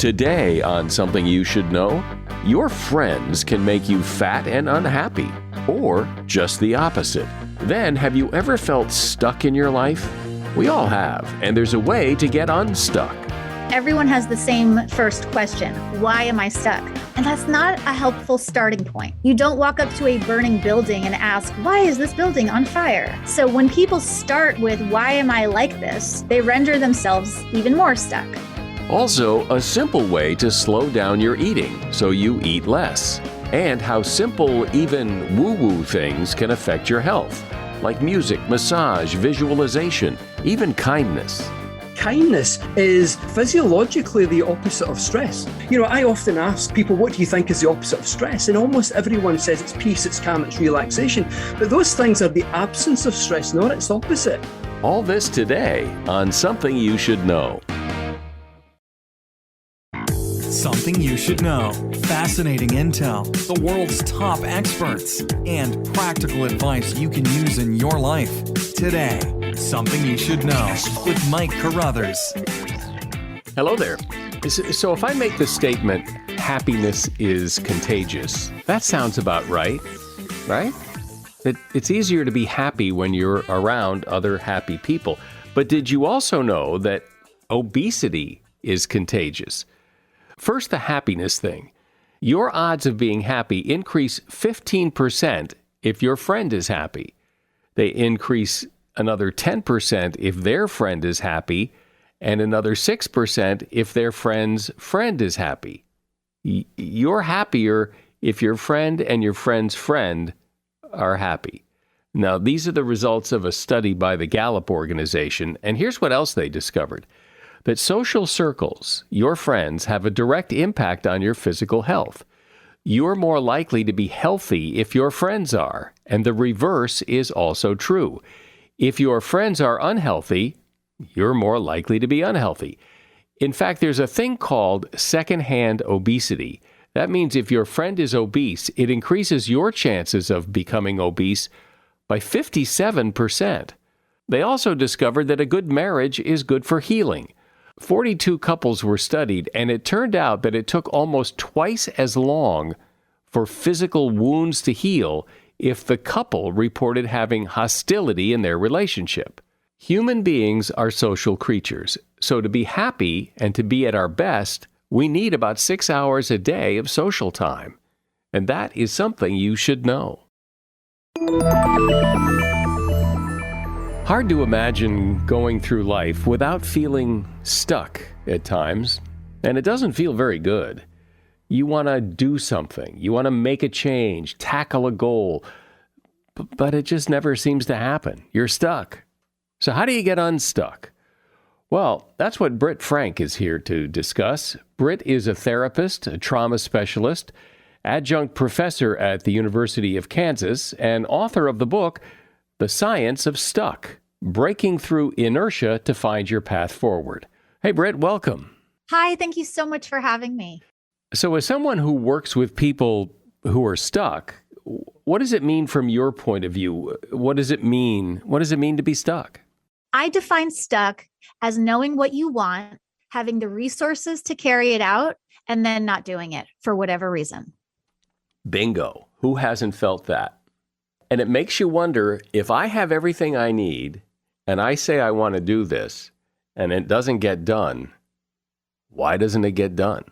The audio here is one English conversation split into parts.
Today on Something You Should Know, your friends can make you fat and unhappy, or just the opposite. Then, have you ever felt stuck in your life? We all have, and there's a way to get unstuck. Everyone has the same first question: why am I stuck? And that's not a helpful starting point. You don't walk up to a burning building and ask, why is this building on fire? So when people start with, why am I like this? They render themselves even more stuck. Also, a simple way to slow down your eating so you eat less. And how simple, even woo-woo things can affect your health, like music, massage, visualization, even kindness. Kindness is physiologically the opposite of stress. I often ask people, what do you think is the opposite of stress? And almost everyone says it's peace, it's calm, it's relaxation. But those things are the absence of stress, not its opposite. All this today on Something You Should Know. Something you should know. Fascinating intel, the world's top experts, and practical advice you can use in your life. Today, Something You Should Know with Mike Carruthers. Hello there. So if I make the statement, happiness is contagious, that sounds about right? It's easier to be happy when you're around other happy people. But did you also know that obesity is contagious? First, the happiness thing. Your odds of being happy increase 15% if your friend is happy. They increase another 10% if their friend is happy, and another 6% if their friend's friend is happy. You're happier if your friend and your friend's friend are happy. Now, these are the results of a study by the Gallup organization, and here's what else they discovered. That social circles, your friends, have a direct impact on your physical health. You're more likely to be healthy if your friends are, and the reverse is also true. If your friends are unhealthy, you're more likely to be unhealthy. In fact, there's a thing called secondhand obesity. That means if your friend is obese, it increases your chances of becoming obese by 57%. They also discovered that a good marriage is good for healing. 42 couples were studied, and it turned out that it took almost twice as long for physical wounds to heal if the couple reported having hostility in their relationship. Human beings are social creatures, so to be happy and to be at our best, we need about 6 hours a day of social time. And that is something you should know. Hard to imagine going through life without feeling stuck at times, and it doesn't feel very good. You want to do something, you want to make a change, tackle a goal, but it just never seems to happen. You're stuck. So how do you get unstuck? Well, that's what Britt Frank is here to discuss. Britt is a therapist, a trauma specialist, adjunct professor at the University of Kansas, and author of the book, The Science of Stuck: Breaking Through Inertia to Find Your Path Forward. Hey, Britt, welcome. Hi, thank you so much for having me. So as someone who works with people who are stuck, what does it mean from your point of view? What does it mean? What does it mean to be stuck? I define stuck as knowing what you want, having the resources to carry it out, and then not doing it for whatever reason. Bingo. Who hasn't felt that? And it makes you wonder, if I have everything I need and I say I want to do this and it doesn't get done, why doesn't it get done?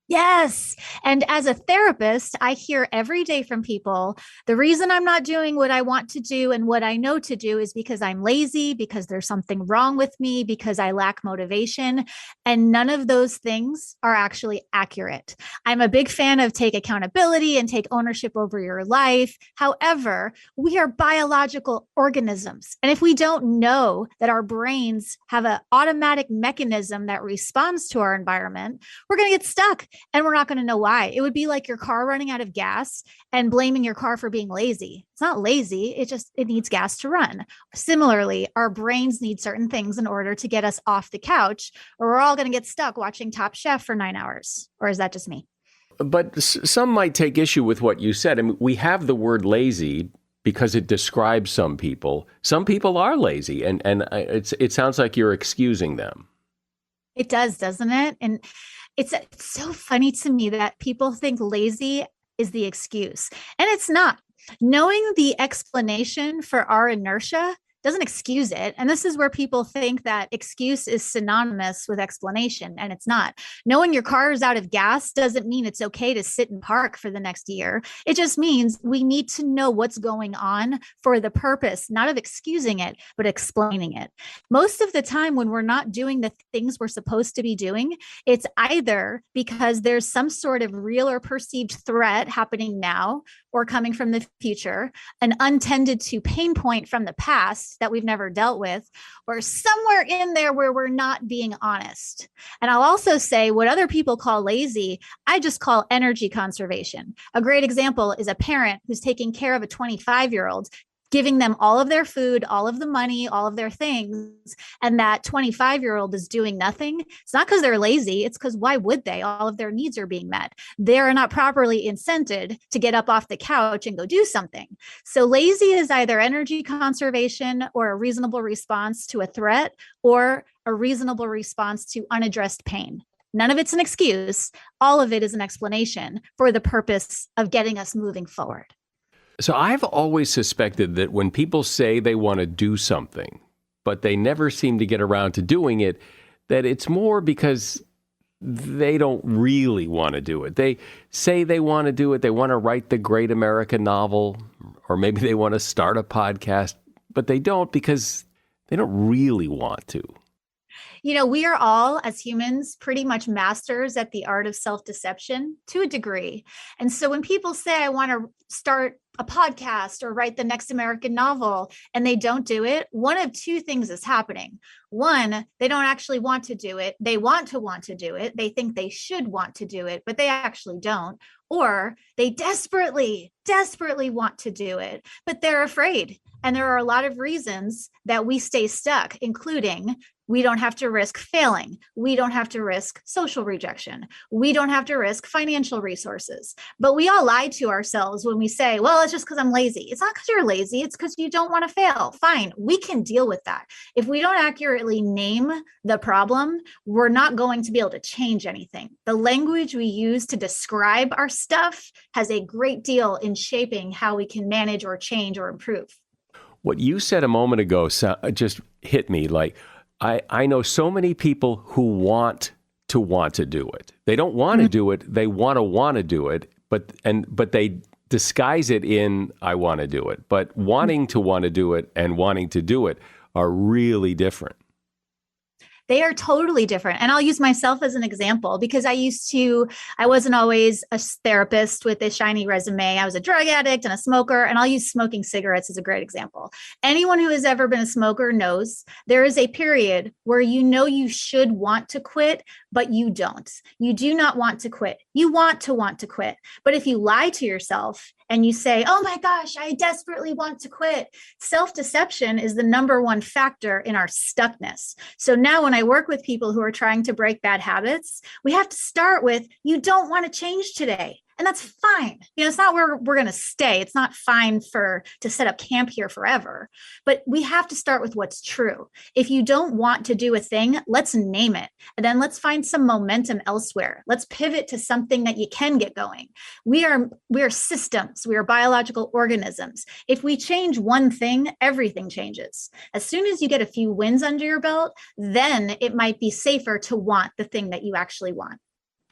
Yes. And as a therapist, I hear every day from people, the reason I'm not doing what I want to do and what I know to do is because I'm lazy, because there's something wrong with me, because I lack motivation. And none of those things are actually accurate. I'm a big fan of take accountability and take ownership over your life. However, we are biological organisms. And if we don't know that our brains have an automatic mechanism that responds to our environment, we're going to get stuck. And we're not going to know why. It would be like your car running out of gas and blaming your car for being lazy. It's not lazy. It needs gas to run. Similarly, our brains need certain things in order to get us off the couch, or we're all going to get stuck watching Top Chef for 9 hours. Or is that just me? But some might take issue with what you said. I mean, we have the word lazy because it describes some people. Some people are lazy, and it sounds like you're excusing them. It does, doesn't it? And it's so funny to me that people think lazy is the excuse, and it's not. Knowing the explanation for our inertia doesn't excuse it. And this is where people think that excuse is synonymous with explanation, and it's not. Knowing your car is out of gas doesn't mean it's okay to sit and park for the next year. It just means we need to know what's going on for the purpose, not of excusing it, but explaining it. Most of the time, when we're not doing the things we're supposed to be doing, it's either because there's some sort of real or perceived threat happening now or coming from the future, an untended to pain point from the past that we've never dealt with, or somewhere in there where we're not being honest. And I'll also say what other people call lazy, I just call energy conservation. A great example is a parent who's taking care of a 25-year-old, giving them all of their food, all of the money, all of their things, and that 25-year-old is doing nothing. It's not because they're lazy. It's because why would they? All of their needs are being met. They're not properly incented to get up off the couch and go do something. So lazy is either energy conservation or a reasonable response to a threat or a reasonable response to unaddressed pain. None of it's an excuse. All of it is an explanation for the purpose of getting us moving forward. So I've always suspected that when people say they want to do something, but they never seem to get around to doing it, that it's more because they don't really want to do it. They say they want to do it. They want to write the great American novel, or maybe they want to start a podcast, but they don't because they don't really want to. You know, we are all, as humans, pretty much masters at the art of self-deception to a degree. And so when people say, I want to start a podcast or write the next American novel, and they don't do it, one of two things is happening. One, they don't actually want to do it. They want to do it. They think they should want to do it, but they actually don't. Or they desperately want to do it, but they're afraid. And there are a lot of reasons that we stay stuck, including we don't have to risk failing. We don't have to risk social rejection. We don't have to risk financial resources. But we all lie to ourselves when we say, well, it's just because I'm lazy. It's not because you're lazy. It's because you don't want to fail. Fine. We can deal with that. If we don't accurately name the problem, we're not going to be able to change anything. The language we use to describe our stuff has a great deal in shaping how we can manage or change or improve. What you said a moment ago just hit me like, I know so many people who want to do it. They don't want to do it. They want to do it, but they disguise it in I want to do it. But wanting to do it and wanting to do it are really different. They are totally different. And I'll use myself as an example because I wasn't always a therapist with a shiny resume. I was a drug addict and a smoker, and I'll use smoking cigarettes as a great example. Anyone who has ever been a smoker knows there is a period where you know you should want to quit, but you don't. You do not want to quit. You want to quit. But if you lie to yourself and you say, oh my gosh, I desperately want to quit, self-deception is the number one factor in our stuckness. So now when I work with people who are trying to break bad habits, we have to start with, you don't want to change today. And that's fine. You know, it's not where we're going to stay. It's not fine to set up camp here forever. But we have to start with what's true. If you don't want to do a thing, let's name it. And then let's find some momentum elsewhere. Let's pivot to something that you can get going. We are systems. We are biological organisms. If we change one thing, everything changes. As soon as you get a few wins under your belt, then it might be safer to want the thing that you actually want.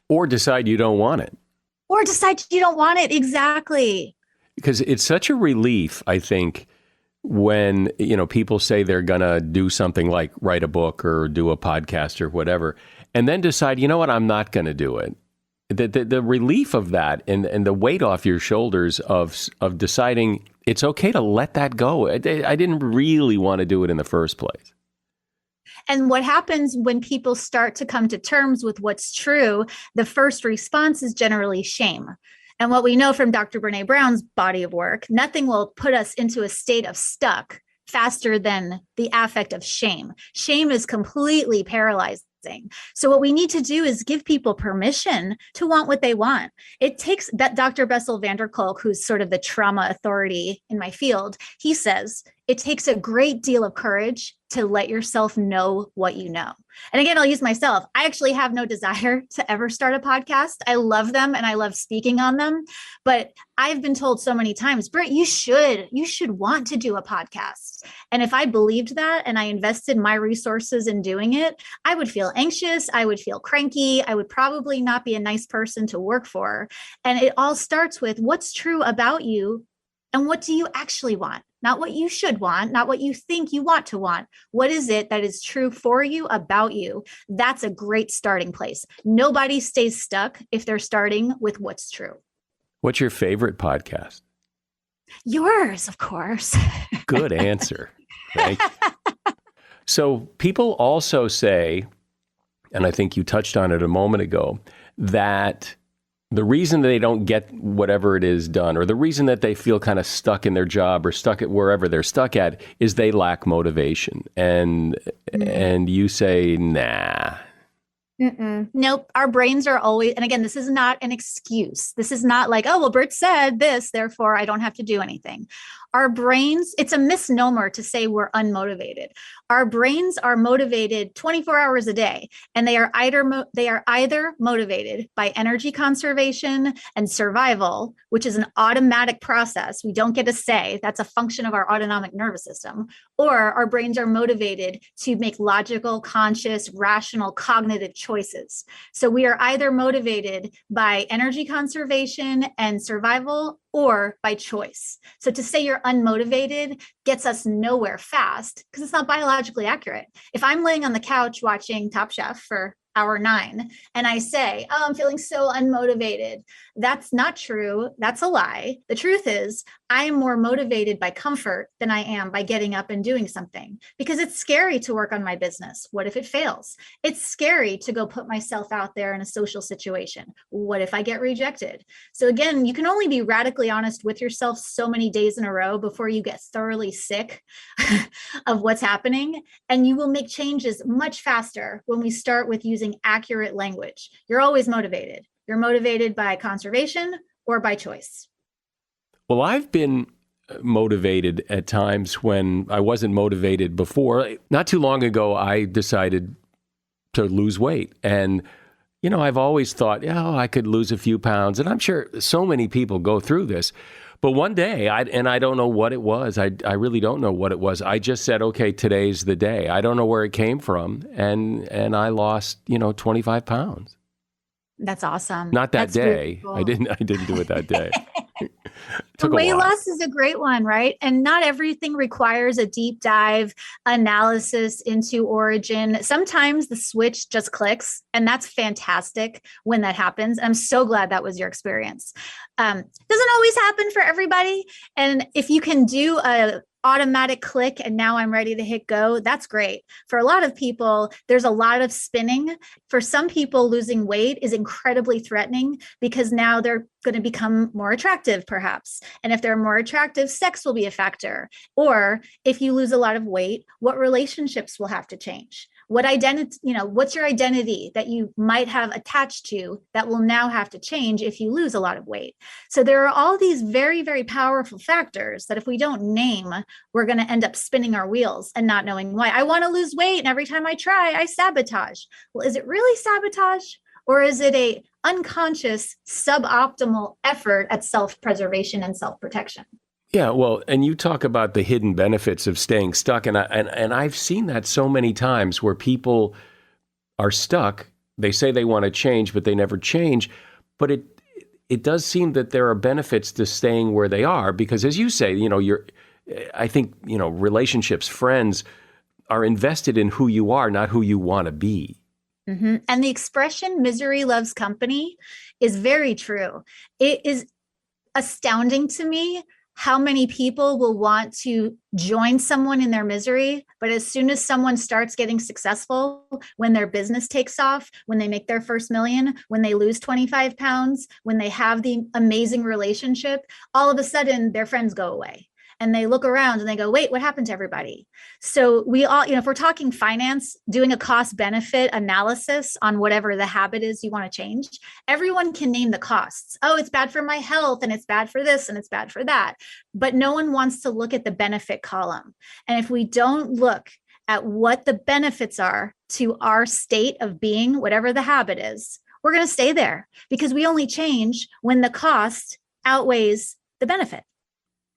Or decide you don't want it. Or decide you don't want it. Exactly. Because it's such a relief, I think, when, people say they're going to do something like write a book or do a podcast or whatever, and then decide, you know what, I'm not going to do it. The relief of that and the weight off your shoulders of deciding it's okay to let that go. I didn't really want to do it in the first place. And what happens when people start to come to terms with what's true, the first response is generally shame. And what we know from Dr. Brene Brown's body of work, nothing will put us into a state of stuck faster than the affect of shame. Shame is completely paralyzing. So what we need to do is give people permission to want what they want. It takes that Dr. Bessel van der Kolk, who's sort of the trauma authority in my field, he says, it takes a great deal of courage to let yourself know what you know. And again, I'll use myself. I actually have no desire to ever start a podcast. I love them and I love speaking on them. But I've been told so many times, Britt, you should want to do a podcast. And if I believed that and I invested my resources in doing it, I would feel anxious. I would feel cranky. I would probably not be a nice person to work for. And it all starts with what's true about you and what do you actually want? Not what you should want, not what you think you want to want. What is it that is true for you, about you? That's a great starting place. Nobody stays stuck if they're starting with what's true. What's your favorite podcast? Yours, of course. Good answer. Thank you. So people also say, and I think you touched on it a moment ago, that the reason they don't get whatever it is done, or the reason that they feel kind of stuck in their job or stuck at wherever they're stuck at, is they lack motivation. And you say, nah. Nope. Our brains are always, and again, this is not an excuse. This is not like, oh, well, Bert said this, therefore I don't have to do anything. Our brains, it's a misnomer to say we're unmotivated. Our brains are motivated 24 hours a day, and they are either motivated by energy conservation and survival, which is an automatic process. We don't get a say. That's a function of our autonomic nervous system. Or our brains are motivated to make logical, conscious, rational, cognitive choices. So we are either motivated by energy conservation and survival or by choice. So to say you're unmotivated gets us nowhere fast because it's not biologically accurate. If I'm laying on the couch watching Top Chef for hour 9 and I say, oh, I'm feeling so unmotivated, that's not true. That's a lie. The truth is I am more motivated by comfort than I am by getting up and doing something, because it's scary to work on my business. What if it fails? It's scary to go put myself out there in a social situation. What if I get rejected? So again, you can only be radically honest with yourself so many days in a row before you get thoroughly sick of what's happening. And you will make changes much faster when we start with using accurate language. You're always motivated. You're motivated by conservation or by choice. Well, I've been motivated at times when I wasn't motivated before. Not too long ago, I decided to lose weight. And, you know, I've always thought, I could lose a few pounds. And I'm sure so many people go through this. But one day, I don't know what it was. I really don't know what it was. I just said, okay, today's the day. I don't know where it came from. And I lost, 25 pounds. That's awesome. Not that That's day. beautiful. I didn't do it that day. The weight loss is a great one, right? And not everything requires a deep dive analysis into origin. Sometimes the switch just clicks, and that's fantastic when that happens. I'm so glad that was your experience. Doesn't always happen for everybody. And if you can do a automatic click and now I'm ready to hit go, that's great. For a lot of people, there's a lot of spinning. For some people, losing weight is incredibly threatening because now they're going to become more attractive, perhaps. And if they're more attractive, sex will be a factor. Or if you lose a lot of weight, what relationships will have to change? What identity, what's your identity that you might have attached to that will now have to change if you lose a lot of weight? So there are all these very, very powerful factors that if we don't name, we're going to end up spinning our wheels and not knowing why. I want to lose weight, and every time I try, I sabotage. Well, is it really sabotage? Or is it a unconscious, suboptimal effort at self-preservation and self-protection? Yeah, well, and you talk about the hidden benefits of staying stuck, and I've seen that so many times where people are stuck. They say they want to change, but they never change. But it does seem that there are benefits to staying where they are because, as you say, I think relationships, friends are invested in who you are, not who you want to be. Mm-hmm. And the expression "misery loves company" is very true. It is astounding to me how many people will want to join someone in their misery, but as soon as someone starts getting successful, when their business takes off, when they make their first million, when they lose 25 pounds, when they have the amazing relationship, all of a sudden their friends go away. and they look around and they go, wait, what happened to everybody? So we all, if we're talking finance, doing a cost benefit analysis on whatever the habit is you want to change, everyone can name the costs. Oh, it's bad for my health, and it's bad for this, and it's bad for that. But no one wants to look at the benefit column. And if we don't look at what the benefits are to our state of being, whatever the habit is, we're going to stay there, because we only change when the cost outweighs the benefit.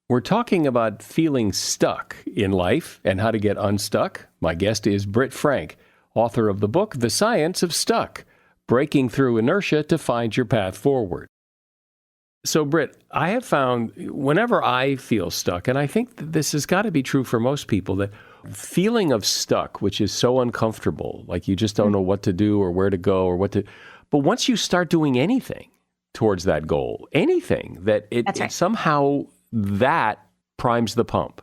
We're talking about feeling stuck in life and how to get unstuck. My guest is Britt Frank, author of the book, The Science of Stuck, Breaking Through Inertia to Find Your Path Forward. So, Britt, I have found whenever I feel stuck, and I think that this has got to be true for most people, that feeling of stuck, which is so uncomfortable, like you just don't know what to do or where to go or what to, but once you start doing anything towards that goal, anything, that it somehow that primes the pump.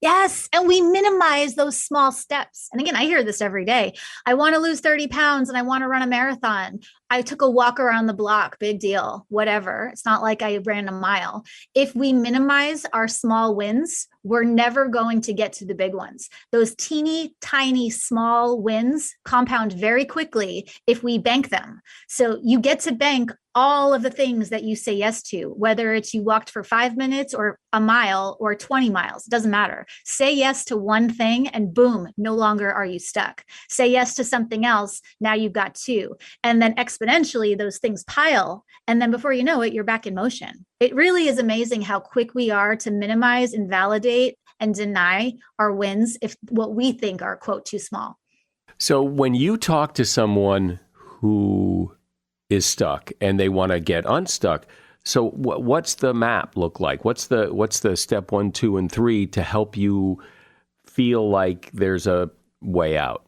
Yes. And we minimize those small steps. And again, I hear this every day. I want to lose 30 pounds and I want to run a marathon. I took a walk around the block, big deal, whatever. It's not like I ran a mile. If we minimize our small wins, we're never going to get to the big ones. Those teeny tiny small wins compound very quickly if we bank them. So you get to bank all of the things that you say yes to, whether it's you walked for 5 minutes or a mile or 20 miles, it doesn't matter. Say yes to one thing and boom, no longer are you stuck. Say yes to something else, now you've got two. And then exponentially, those things pile. And then before you know it, you're back in motion. It really is amazing how quick we are to minimize, invalidate, and deny our wins if what we think are, quote, too small. So when you talk to someone who is stuck and they want to get unstuck, so what's the map look like? What's the step 1, 2, and 3 to help you feel like there's a way out?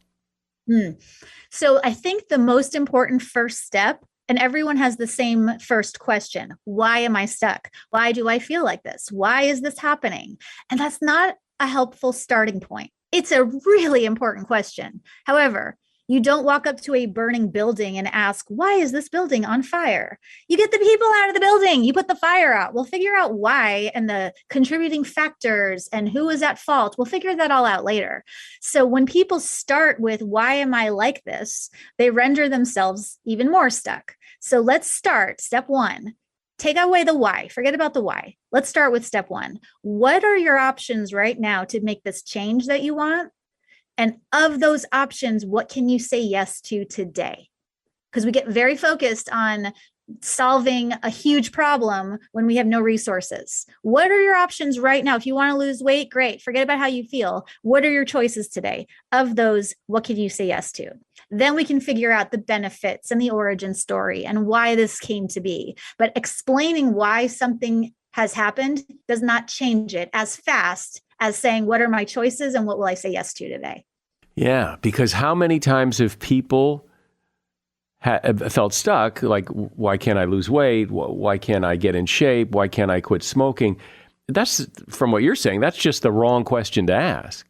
So I think the most important first step, and everyone has the same first question: why am I stuck? Why do I feel like this? Why is this happening? And that's not a helpful starting point. It's a really important question. However, you don't walk up to a burning building and ask, why is this building on fire? You get the people out of the building, you put the fire out. We'll figure out why and the contributing factors and who is at fault. We'll figure that all out later. So when people start with, why am I like this? They render themselves even more stuck. So let's start. Step 1, take away the why. Forget about the why. Let's start with step 1. What are your options right now to make this change that you want? And of those options, what can you say yes to today? Because we get very focused on solving a huge problem when we have no resources. What are your options right now? If you want to lose weight, great. Forget about how you feel. What are your choices today? Of those, what can you say yes to? Then we can figure out the benefits and the origin story and why this came to be. But explaining why something has happened does not change it as fast as saying, what are my choices and what will I say yes to today? Yeah, because how many times have people felt stuck, like, why can't I lose weight? Why can't I get in shape? Why can't I quit smoking? That's, from what you're saying, that's just the wrong question to ask.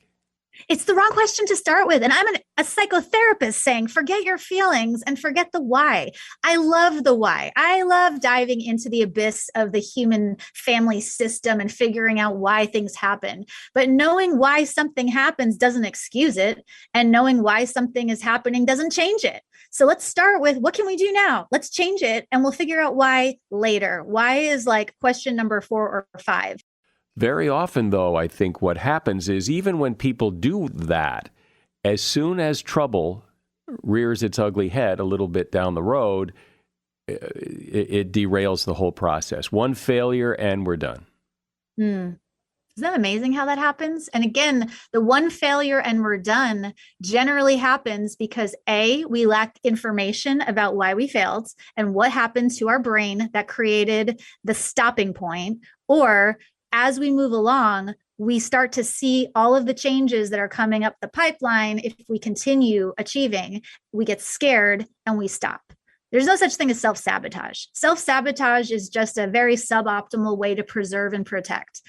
It's the wrong question to start with. And I'm a psychotherapist saying, forget your feelings and forget the why. I love the why. I love diving into the abyss of the human family system and figuring out why things happen. But knowing why something happens doesn't excuse it. And knowing why something is happening doesn't change it. So let's start with, what can we do now? Let's change it. And we'll figure out why later. Why is like question number 4 or 5. Very often, though, I think what happens is even when people do that, as soon as trouble rears its ugly head a little bit down the road, it derails the whole process. One failure and we're done. Isn't that amazing how that happens? And again, the one failure and we're done generally happens because A, we lack information about why we failed and what happened to our brain that created the stopping point, or as we move along, we start to see all of the changes that are coming up the pipeline. If we continue achieving, we get scared and we stop. There's no such thing as self-sabotage. Self-sabotage is just a very suboptimal way to preserve and protect.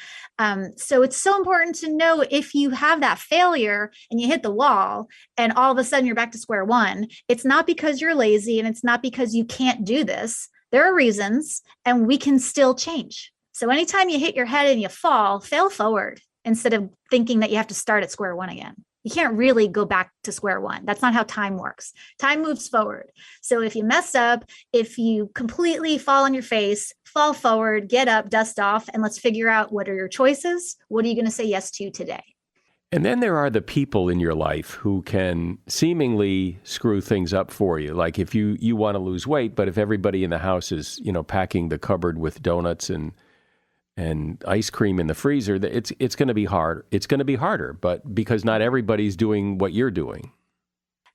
So it's so important to know if you have that failure and you hit the wall and all of a sudden you're back to square one, it's not because you're lazy and it's not because you can't do this. There are reasons and we can still change. So anytime you hit your head and you fall, fail forward instead of thinking that you have to start at square one again. You can't really go back to square one. That's not how time works. Time moves forward. So if you mess up, if you completely fall on your face, fall forward, get up, dust off, and let's figure out what are your choices? What are you going to say yes to today? And then there are the people in your life who can seemingly screw things up for you. Like if you want to lose weight, but if everybody in the house is, packing the cupboard with donuts and ice cream in the freezer, it's going to be hard. It's going to be harder, but because not everybody's doing what you're doing.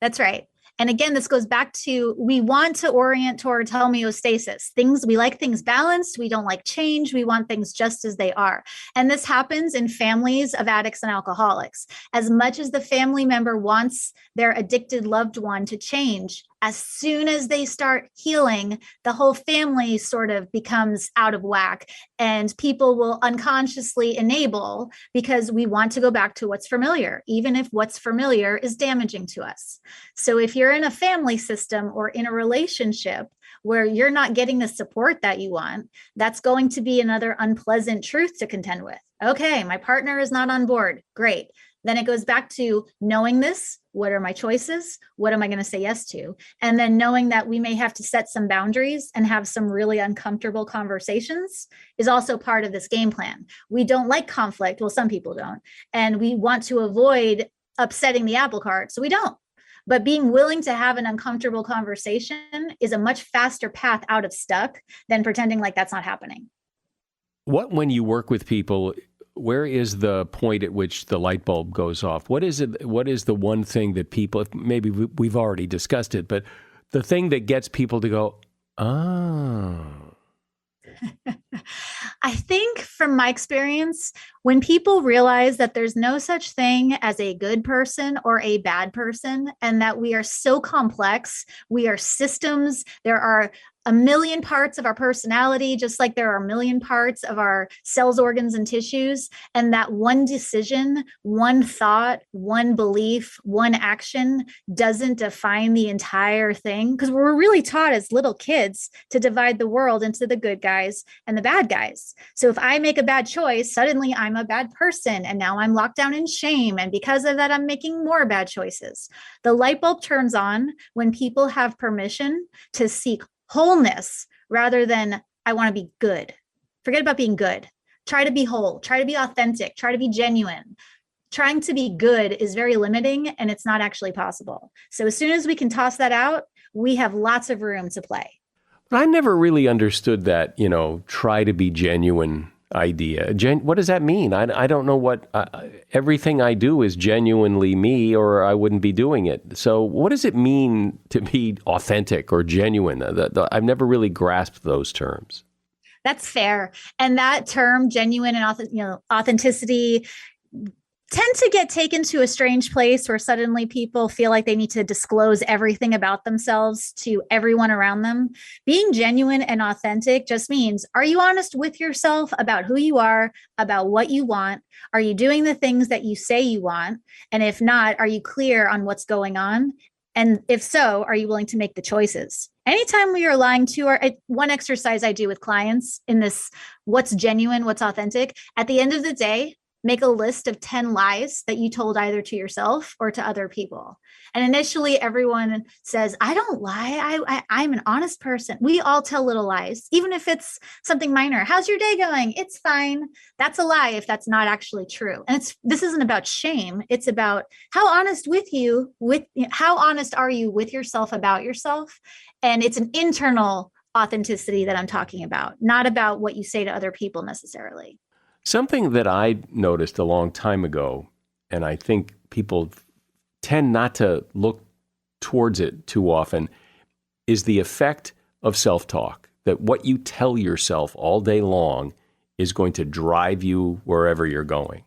That's right. And again, this goes back to, we want to orient towards homeostasis. We like things balanced. We don't like change. We want things just as they are. And this happens in families of addicts and alcoholics. As much as the family member wants their addicted loved one to change, as soon as they start healing, the whole family sort of becomes out of whack, and people will unconsciously enable because we want to go back to what's familiar, even if what's familiar is damaging to us. So if you're in a family system or in a relationship where you're not getting the support that you want, that's going to be another unpleasant truth to contend with. Okay, my partner is not on board. Great. Then it goes back to knowing this. What are my choices? What am I going to say yes to? And then knowing that we may have to set some boundaries and have some really uncomfortable conversations is also part of this game plan. We don't like conflict. Well, some people don't. And we want to avoid upsetting the apple cart, so we don't. But being willing to have an uncomfortable conversation is a much faster path out of stuck than pretending like that's not happening. When you work with people, where is the point at which the light bulb goes off? What is it? What is the one thing that people, maybe we've already discussed it, but the thing that gets people to go, oh. I think from my experience, when people realize that there's no such thing as a good person or a bad person, and that we are so complex, we are systems, there are a million parts of our personality, just like there are a million parts of our cells, organs, and tissues. And that one decision, one thought, one belief, one action doesn't define the entire thing. Because we're really taught as little kids to divide the world into the good guys and the bad guys. So if I make a bad choice, suddenly I'm a bad person. And now I'm locked down in shame. And because of that, I'm making more bad choices. The light bulb turns on when people have permission to seek wholeness rather than I want to be good. Forget about being good. Try to be whole. Try to be authentic. Try to be genuine. Trying to be good is very limiting and it's not actually possible. So as soon as we can toss that out, we have lots of room to play. But I never really understood that, try to be genuine idea. What does that mean? I don't know what, everything I do is genuinely me or I wouldn't be doing it. So what does it mean to be authentic or genuine? I've never really grasped those terms. That's fair. And that term, genuine and authenticity, tend to get taken to a strange place where suddenly people feel like they need to disclose everything about themselves to everyone around them. Being genuine and authentic just means, are you honest with yourself about who you are, about what you want? Are you doing the things that you say you want? And if not, are you clear on what's going on? And if so, are you willing to make the choices? Anytime we are lying to one exercise I do with clients in this, what's genuine, what's authentic, at the end of the day, make a list of 10 lies that you told either to yourself or to other people. And initially everyone says, I don't lie. I'm an honest person. We all tell little lies, even if it's something minor. How's your day going? It's fine. That's a lie if that's not actually true. And this isn't about shame. It's about how honest are you with yourself about yourself? And it's an internal authenticity that I'm talking about, not about what you say to other people necessarily. Something that I noticed a long time ago, and I think people tend not to look towards it too often, is the effect of self-talk, that what you tell yourself all day long is going to drive you wherever you're going.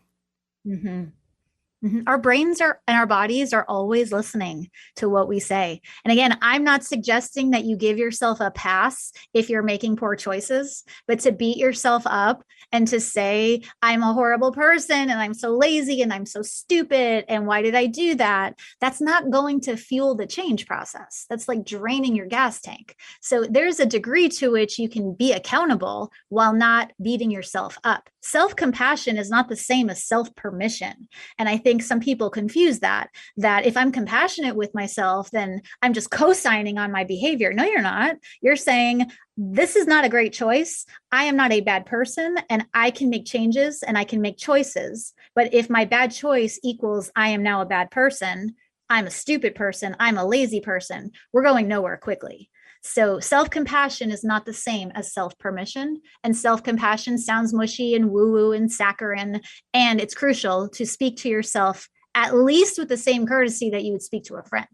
Mm-hmm. Our brains and our bodies are always listening to what we say. And again, I'm not suggesting that you give yourself a pass if you're making poor choices, but to beat yourself up and to say, I'm a horrible person and I'm so lazy and I'm so stupid. And why did I do that? That's not going to fuel the change process. That's like draining your gas tank. So there's a degree to which you can be accountable while not beating yourself up. Self-compassion is not the same as self-permission. And I think some people confuse that if I'm compassionate with myself, then I'm just co-signing on my behavior. No, you're not. You're saying, this is not a great choice. I am not a bad person and I can make changes and I can make choices. But if my bad choice equals I am now a bad person, I'm a stupid person, I'm a lazy person, we're going nowhere quickly. So self-compassion is not the same as self-permission, and self-compassion sounds mushy and woo-woo and saccharine, and it's crucial to speak to yourself at least with the same courtesy that you would speak to a friend.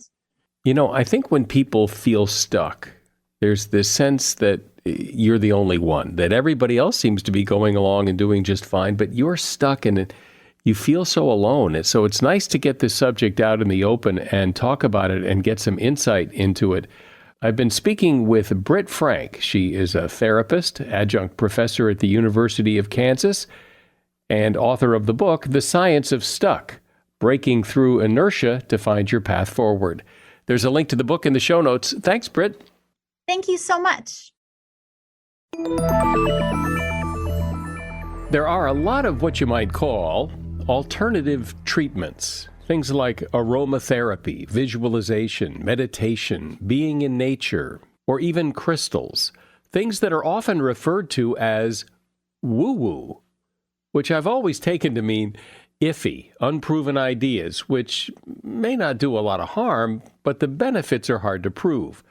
I think when people feel stuck, there's this sense that you're the only one, that everybody else seems to be going along and doing just fine, but you're stuck in it. You feel so alone. And so it's nice to get this subject out in the open and talk about it and get some insight into it. I've been speaking with Britt Frank. She is a therapist, adjunct professor at the University of Kansas, and author of the book, The Science of Stuck, Breaking Through Inertia to Find Your Path Forward. There's a link to the book in the show notes. Thanks, Britt. Thank you so much. There are a lot of what you might call alternative treatments. Things like aromatherapy, visualization, meditation, being in nature, or even crystals. Things that are often referred to as woo-woo, which I've always taken to mean iffy, unproven ideas, which may not do a lot of harm, but the benefits are hard to prove.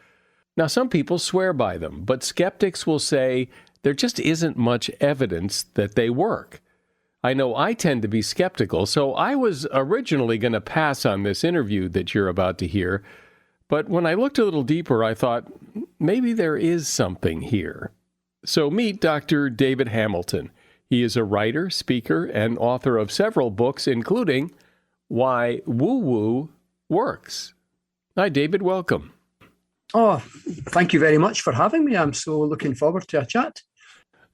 Now, some people swear by them, but skeptics will say there just isn't much evidence that they work. I know I tend to be skeptical, so I was originally going to pass on this interview that you're about to hear. But when I looked a little deeper, I thought, maybe there is something here. So meet Dr. David Hamilton. He is a writer, speaker, and author of several books, including Why Woo-Woo Works. Hi, David. Welcome. Oh, thank you very much for having me. I'm so looking forward to a chat.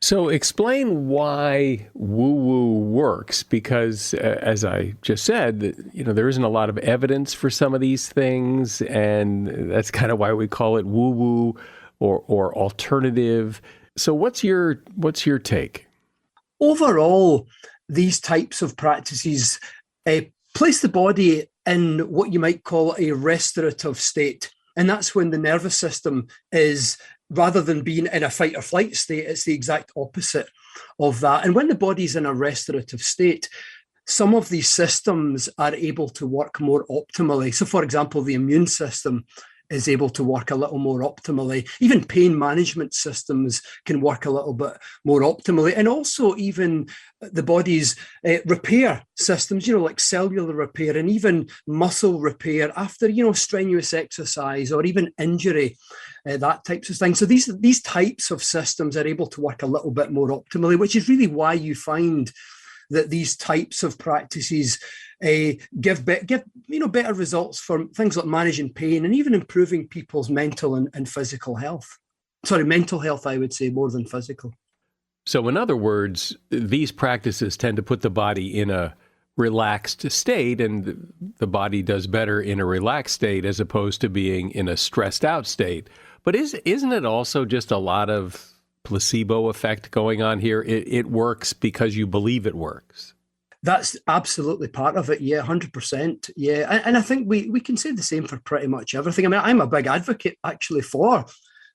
So explain why woo-woo works, because as I just said, there isn't a lot of evidence for some of these things, and that's kind of why we call it woo-woo or alternative. So what's your take? Overall, these types of practices place the body in what you might call a restorative state. And that's when the nervous system is, rather than being in a fight or flight state, it's the exact opposite of that. And when the body's in a restorative state, some of these systems are able to work more optimally. So, for example, the immune system is able to work a little more optimally. Even pain management systems can work a little bit more optimally. And also even the body's repair systems, like cellular repair and even muscle repair after, strenuous exercise or even injury, that types of thing. So these types of systems are able to work a little bit more optimally, which is really why you find that these types of practices give better results for things like managing pain and even improving people's mental and physical health. Mental health, I would say, more than physical. So in other words, these practices tend to put the body in a relaxed state, and the body does better in a relaxed state as opposed to being in a stressed out state. But isn't it also just a lot of placebo effect going on here? It works because you believe it works. That's absolutely part of it. Yeah, 100%. Yeah. And I think we can say the same for pretty much everything. I mean, I'm a big advocate actually for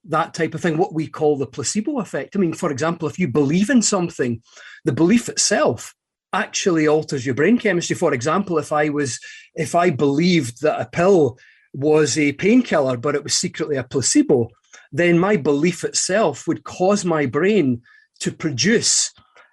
that type of thing, what we call the placebo effect. I mean, for example, if you believe in something, the belief itself actually alters your brain chemistry. For example, if I believed that a pill was a painkiller, but it was secretly a placebo, then my belief itself would cause my brain to produce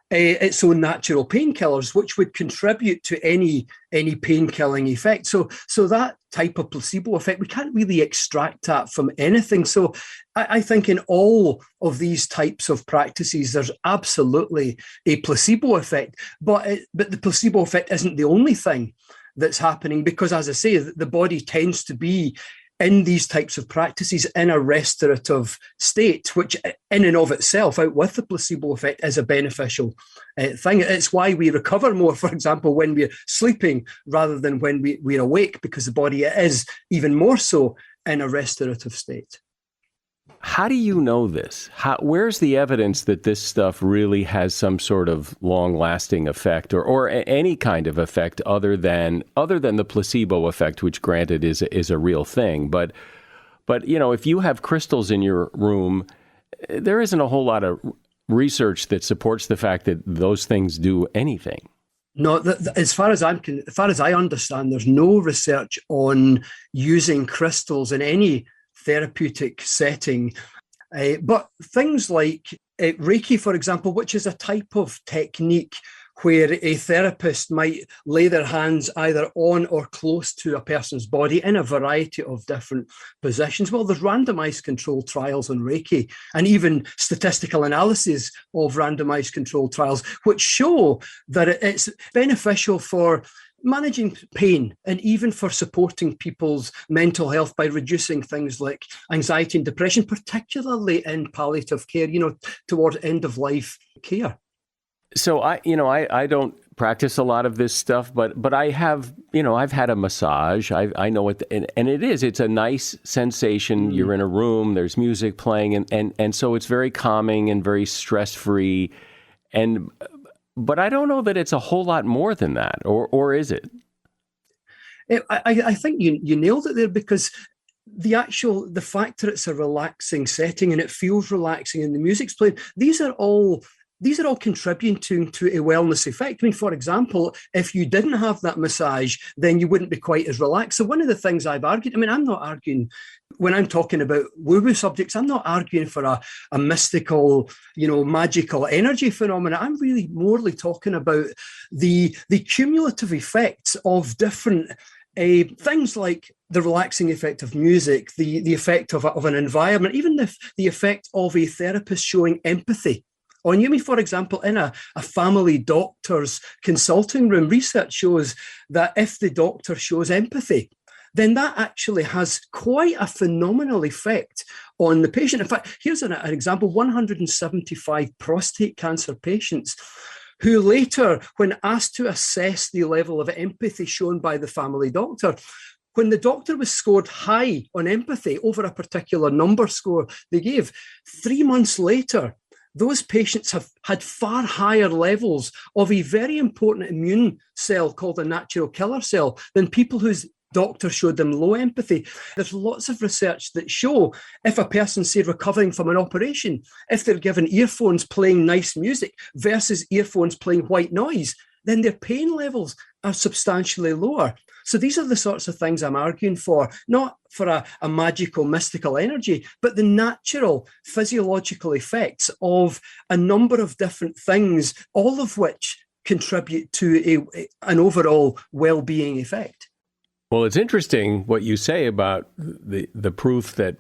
its own natural painkillers, which would contribute to any pain-killing effect. So that type of placebo effect, we can't really extract that from anything. So I think in all of these types of practices, there's absolutely a placebo effect, but the placebo effect isn't the only thing that's happening, because, as I say, the body tends to be in these types of practices in a restorative state, which in and of itself, out with the placebo effect, is a beneficial thing. It's why we recover more, for example, when we're sleeping rather than when we're awake, because the body is even more so in a restorative state. How do you know this? Where's the evidence that this stuff really has some sort of long-lasting effect, or any kind of effect other than the placebo effect, which, granted, is a real thing? But if you have crystals in your room, there isn't a whole lot of research that supports the fact that those things do anything. No, as far as I understand, there's no research on using crystals in any therapeutic setting. But things like Reiki, for example, which is a type of technique where a therapist might lay their hands either on or close to a person's body in a variety of different positions. Well, there's randomized controlled trials on Reiki, and even statistical analysis of randomized controlled trials, which show that it's beneficial for managing pain and even for supporting people's mental health by reducing things like anxiety and depression, particularly in palliative care, towards end of life care. So I don't practice a lot of this stuff, but I have, I've had a massage. I know it, and it's a nice sensation. You're in a room, there's music playing, and so it's very calming and very stress-free. But I don't know that it's a whole lot more than that, or is it? I think you nailed it there, because the fact that it's a relaxing setting and it feels relaxing and the music's playing, these are all contributing to a wellness effect. I mean, for example, if you didn't have that massage, then you wouldn't be quite as relaxed. So one of the things I've argued, I'm not arguing when I'm talking about woo-woo subjects, I'm not arguing for a mystical, magical energy phenomena. I'm really morely talking about the cumulative effects of different things like the relaxing effect of music, the effect of an environment, even the effect of a therapist showing empathy on you. For example, in a family doctor's consulting room, research shows that if the doctor shows empathy, then that actually has quite a phenomenal effect on the patient. In fact, here's an example: 175 prostate cancer patients who later, when asked to assess the level of empathy shown by the family doctor, when the doctor was scored high on empathy over a particular number score they gave, 3 months later, those patients have had far higher levels of a very important immune cell called a natural killer cell than people whose doctor showed them low empathy. There's lots of research that show if a person, say, recovering from an operation, if they're given earphones playing nice music versus earphones playing white noise, then their pain levels are substantially lower. So these are the sorts of things I'm arguing for, not for a magical, mystical energy, but the natural physiological effects of a number of different things, all of which contribute to an overall well-being effect. Well, it's interesting what you say about the proof that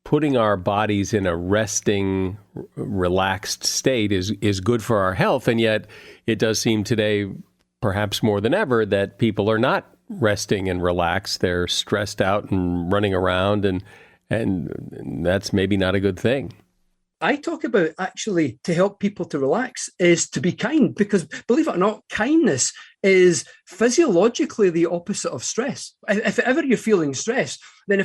putting our bodies in a resting, relaxed state is good for our health. And yet it does seem today, perhaps more than ever, that people are not resting and relaxed. They're stressed out and running around, and that's maybe not a good thing. I talk about, actually, to help people to relax is to be kind, because, believe it or not, kindness is physiologically the opposite of stress. If ever you're feeling stress, then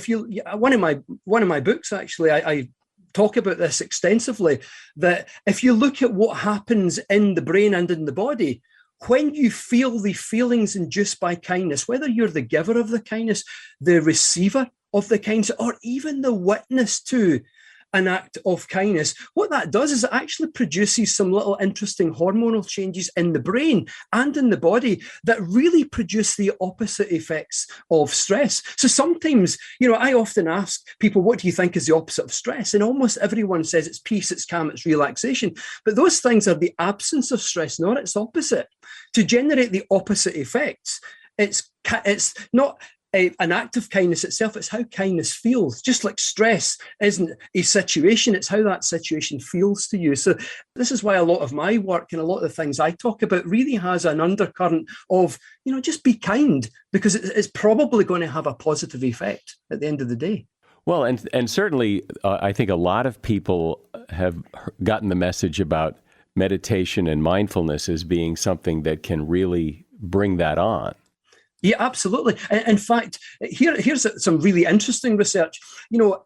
one of my books, actually, I talk about this extensively, that if you look at what happens in the brain and in the body, when you feel the feelings induced by kindness, whether you're the giver of the kindness, the receiver of the kindness, or even the witness to an act of kindness, what that does is it actually produces some little interesting hormonal changes in the brain and in the body that really produce the opposite effects of stress. So sometimes, I often ask people, what do you think is the opposite of stress? And almost everyone says it's peace, it's calm, it's relaxation. But those things are the absence of stress, not its opposite. To generate the opposite effects, it's not an act of kindness itself. It's how kindness feels. Just like stress isn't a situation, it's how that situation feels to you. So this is why a lot of my work and a lot of the things I talk about really has an undercurrent of, just be kind, because it's probably going to have a positive effect at the end of the day. Well, and certainly I think a lot of people have gotten the message about meditation and mindfulness as being something that can really bring that on. Yeah, absolutely. In fact, here's some really interesting research.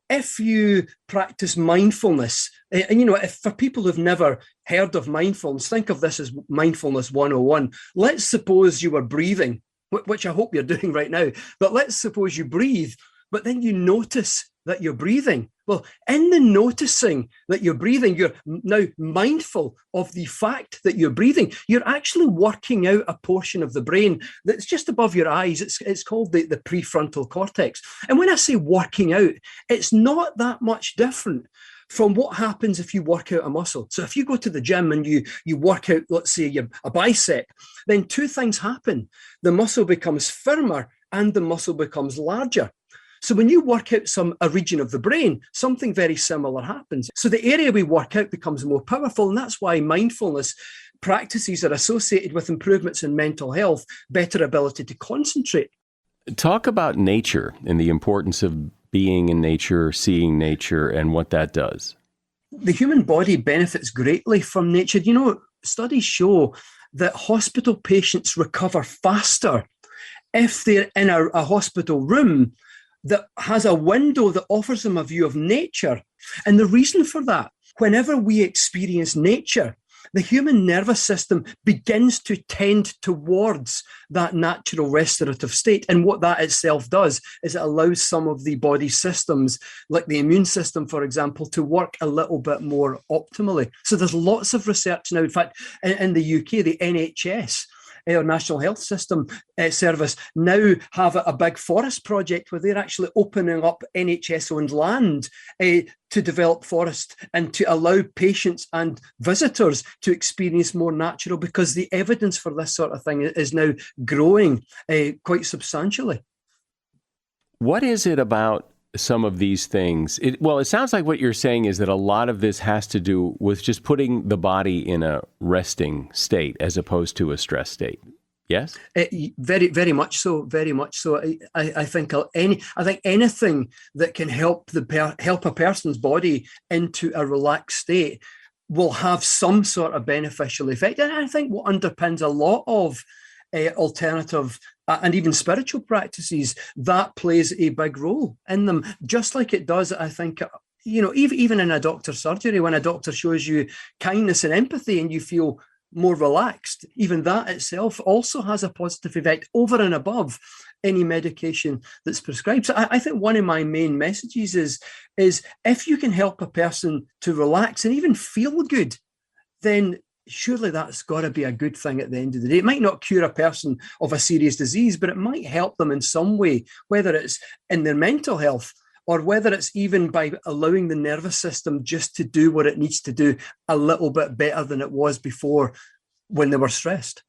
If you practice mindfulness, and if for people who've never heard of mindfulness, think of this as mindfulness 101. Let's suppose you were breathing, which I hope you're doing right now, but let's suppose you breathe, but then you notice that you're breathing. Well, in the noticing that you're breathing, you're now mindful of the fact that you're breathing. You're actually working out a portion of the brain that's just above your eyes. It's called the prefrontal cortex. And when I say working out, it's not that much different from what happens if you work out a muscle. So if you go to the gym and you work out, let's say, a bicep, then two things happen. The muscle becomes firmer and the muscle becomes larger. So when you work out a region of the brain, something very similar happens. So the area we work out becomes more powerful, and that's why mindfulness practices are associated with improvements in mental health, better ability to concentrate. Talk about nature and the importance of being in nature, seeing nature, and what that does. The human body benefits greatly from nature. Studies show that hospital patients recover faster if they're in a hospital room that has a window that offers them a view of nature. And the reason for that, whenever we experience nature, the human nervous system begins to tend towards that natural restorative state. And what that itself does is it allows some of the body systems, like the immune system, for example, to work a little bit more optimally. So there's lots of research now. In fact, in the UK, the NHS, our National Health System Service, now have a big forest project where they're actually opening up NHS-owned land to develop forest and to allow patients and visitors to experience more natural, because the evidence for this sort of thing is now growing quite substantially. What is it about some of these things? It sounds like what you're saying is that a lot of this has to do with just putting the body in a resting state as opposed to a stress state. Yes? Very, very much so. Very much so. I think anything that can help help a person's body into a relaxed state will have some sort of beneficial effect. And I think what underpins a lot of alternative and even spiritual practices, that plays a big role in them, just like it does, I think, even in a doctor's surgery, when a doctor shows you kindness and empathy and you feel more relaxed, even that itself also has a positive effect over and above any medication that's prescribed. So I think one of my main messages is if you can help a person to relax and even feel good, then surely that's got to be a good thing at the end of the day. It might not cure a person of a serious disease, but it might help them in some way, whether it's in their mental health or whether it's even by allowing the nervous system just to do what it needs to do a little bit better than it was before when they were stressed.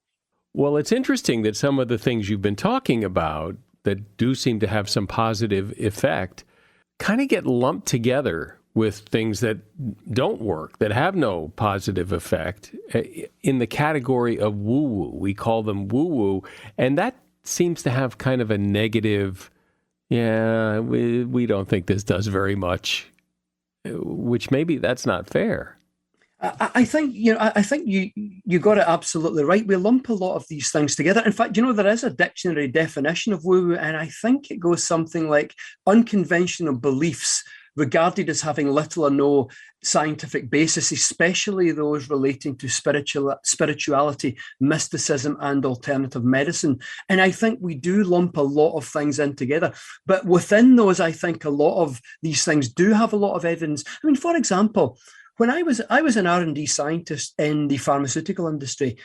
Well, it's interesting that some of the things you've been talking about that do seem to have some positive effect kind of get lumped together with things that don't work, that have no positive effect, in the category of woo-woo. We call them woo-woo, and that seems to have kind of a negative, we don't think this does very much, which maybe that's not fair. I think you got it absolutely right. We lump a lot of these things together. In fact, there is a dictionary definition of woo-woo, and I think it goes something like unconventional beliefs regarded as having little or no scientific basis, especially those relating to spirituality, mysticism, and alternative medicine. And I think we do lump a lot of things in together. But within those, I think a lot of these things do have a lot of evidence. I mean, for example, when I was an R&D scientist in the pharmaceutical industry,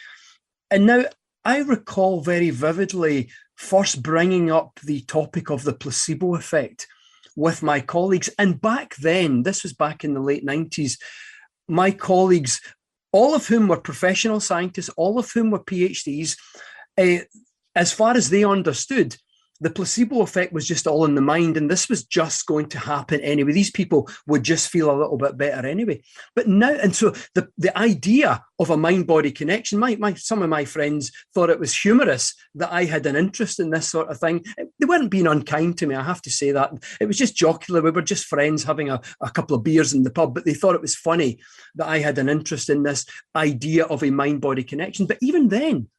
and now I recall very vividly first bringing up the topic of the placebo effect with my colleagues. And back then, this was back in the late 90s, my colleagues, all of whom were professional scientists, all of whom were PhDs, as far as they understood, The placebo effect was just all in the mind, and this was just going to happen anyway. These people would just feel a little bit better anyway. But now, and so the idea of a mind-body connection, some of my friends thought it was humorous that I had an interest in this sort of thing. They weren't being unkind to me, I have to say that. It was just jocular. We were just friends having a couple of beers in the pub, but they thought it was funny that I had an interest in this idea of a mind-body connection. But even then,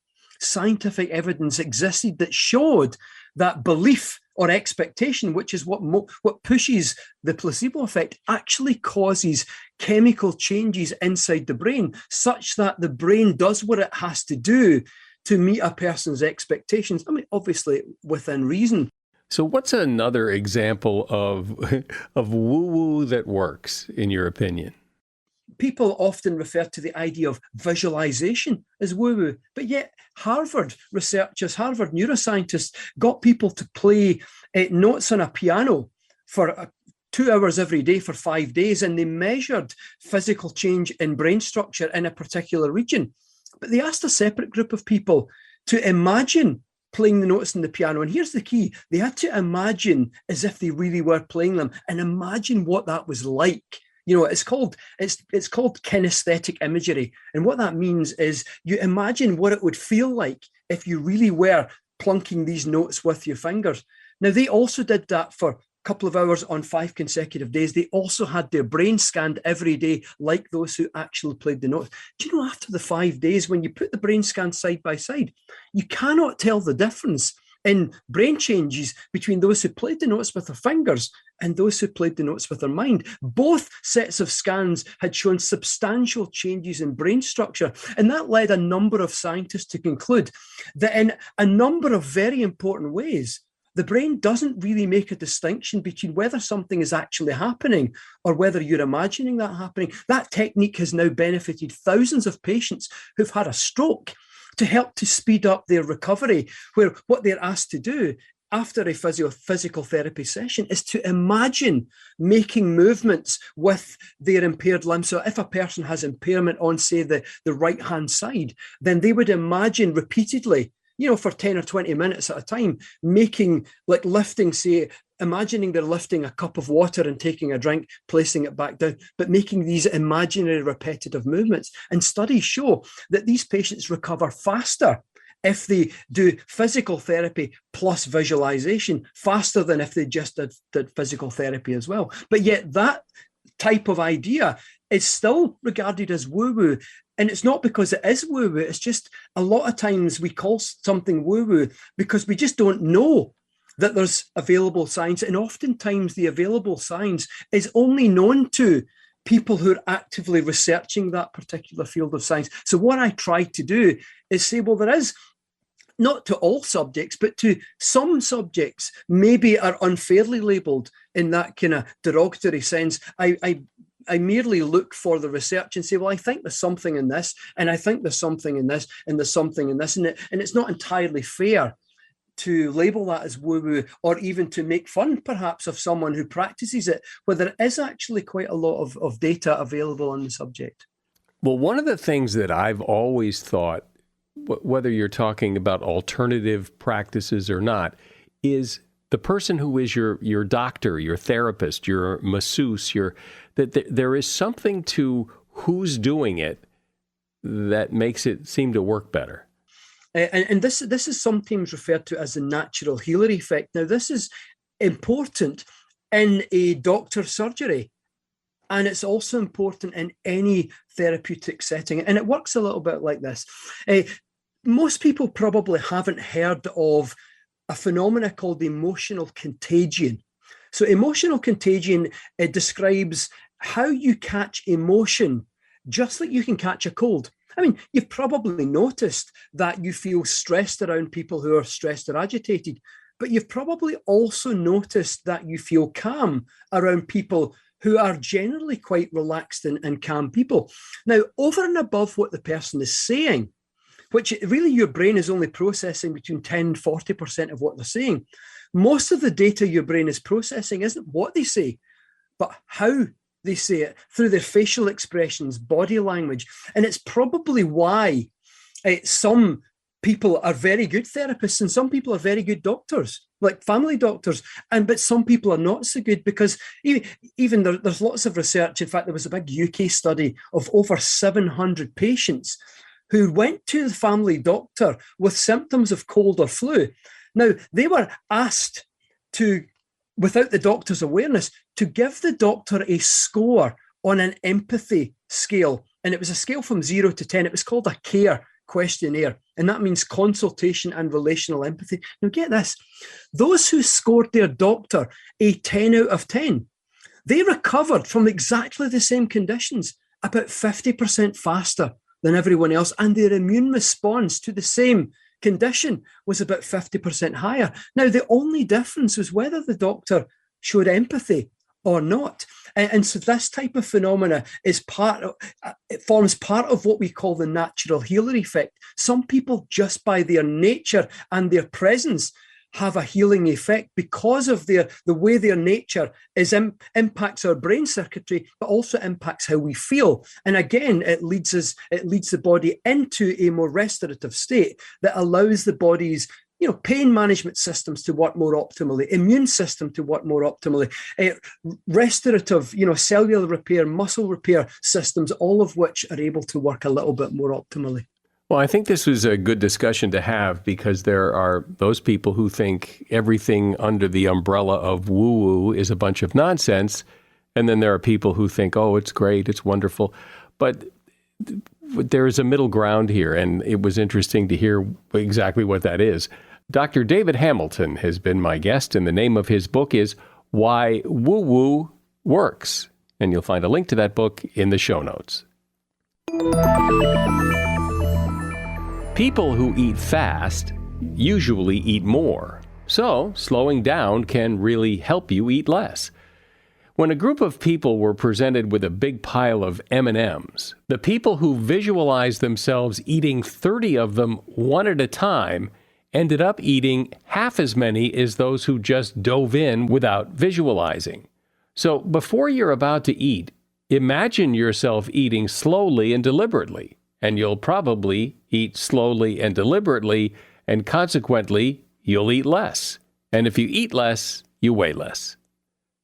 scientific evidence existed that showed that belief or expectation, which is what pushes the placebo effect, actually causes chemical changes inside the brain, such that the brain does what it has to do to meet a person's expectations. I mean, obviously within reason. So what's another example of woo-woo that works, in your opinion? People often refer to the idea of visualization as woo-woo, but yet Harvard researchers, Harvard neuroscientists got people to play notes on a piano for 2 hours every day for 5 days, and they measured physical change in brain structure in a particular region. But they asked a separate group of people to imagine playing the notes on the piano. And here's the key. They had to imagine as if they really were playing them and imagine what that was like. You know, it's called kinesthetic imagery. And what that means is you imagine what it would feel like if you really were plunking these notes with your fingers. Now, they also did that for a couple of hours on 5 consecutive days. They also had their brain scanned every day, like those who actually played the notes. Do you know, after the 5 days, when you put the brain scan side by side, you cannot tell the difference in brain changes between those who played the notes with their fingers and those who played the notes with their mind. Both sets of scans had shown substantial changes in brain structure, and that led a number of scientists to conclude that in a number of very important ways, the brain doesn't really make a distinction between whether something is actually happening or whether you're imagining that happening. That technique has now benefited thousands of patients who've had a stroke to help to speed up their recovery, where what they're asked to do after a physical therapy session is to imagine making movements with their impaired limbs. So if a person has impairment on, say, the right-hand side, then they would imagine repeatedly, you know, for 10 or 20 minutes at a time, making, like lifting, say, imagining they're lifting a cup of water and taking a drink, placing it back down, but making these imaginary repetitive movements. And studies show that these patients recover faster if they do physical therapy plus visualization, faster than if they just did physical therapy as well. But yet that type of idea is still regarded as woo-woo. And it's not because it is woo-woo, it's just a lot of times we call something woo-woo because we just don't know that there's available science. And oftentimes the available science is only known to people who are actively researching that particular field of science. So what I try to do is say, well, there is, not to all subjects, but to some subjects, maybe are unfairly labelled in that kind of derogatory sense. I merely look for the research and say, well, I think there's something in this, and I think there's something in this, and there's something in this, and it's not entirely fair to label that as woo-woo, or even to make fun, perhaps, of someone who practices it, where there is actually quite a lot of data available on the subject. Well, one of the things that I've always thought, whether you're talking about alternative practices or not, is the person who is your doctor, your therapist, your masseuse, that there is something to who's doing it that makes it seem to work better. And this is sometimes referred to as the natural healer effect. Now, this is important in a doctor's surgery, and it's also important in any therapeutic setting. And it works a little bit like this. Most people probably haven't heard of a phenomena called emotional contagion. So emotional contagion describes how you catch emotion, just like you can catch a cold. I mean, you've probably noticed that you feel stressed around people who are stressed or agitated, but you've probably also noticed that you feel calm around people who are generally quite relaxed and calm people. Now, over and above what the person is saying, which really your brain is only processing between 10 and 40% of what they're saying, most of the data your brain is processing isn't what they say, but how they say it through their facial expressions, body language. And it's probably why some people are very good therapists and some people are very good doctors, like family doctors, but some people are not so good because even there's lots of research. In fact, there was a big UK study of over 700 patients who went to the family doctor with symptoms of cold or flu. Now, they were asked to, without the doctor's awareness, to give the doctor a score on an empathy scale. And it was a scale from 0 to 10. It was called a CARE questionnaire, and that means consultation and relational empathy. Now get this, those who scored their doctor a 10 out of 10, they recovered from exactly the same conditions about 50% faster than everyone else, and their immune response to the same condition was about 50% higher. Now the only difference was whether the doctor showed empathy or not. And so this type of phenomena is it forms part of what we call the natural healer effect. Some people, just by their nature and their presence, have a healing effect because of the way their nature impacts our brain circuitry, but also impacts how we feel. And again, it leads the body into a more restorative state that allows the body's pain management systems to work more optimally, immune system to work more optimally, restorative, cellular repair, muscle repair systems, all of which are able to work a little bit more optimally. Well, I think this was a good discussion to have because there are those people who think everything under the umbrella of woo-woo is a bunch of nonsense. And then there are people who think, oh, it's great, it's wonderful. But there is a middle ground here, and it was interesting to hear exactly what that is. Dr. David Hamilton has been my guest, and the name of his book is Why Woo-Woo Works. And you'll find a link to that book in the show notes. People who eat fast usually eat more, so slowing down can really help you eat less. When a group of people were presented with a big pile of M&Ms, the people who visualized themselves eating 30 of them one at a time ended up eating half as many as those who just dove in without visualizing. So before you're about to eat, imagine yourself eating slowly and deliberately, and you'll probably eat slowly and deliberately, and consequently, you'll eat less. And if you eat less, you weigh less.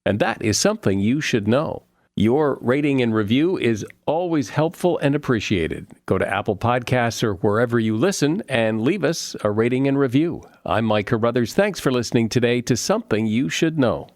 And that is something you should know. Your rating and review is always helpful and appreciated. Go to Apple Podcasts or wherever you listen and leave us a rating and review. I'm Mike Carruthers. Thanks for listening today to Something You Should Know.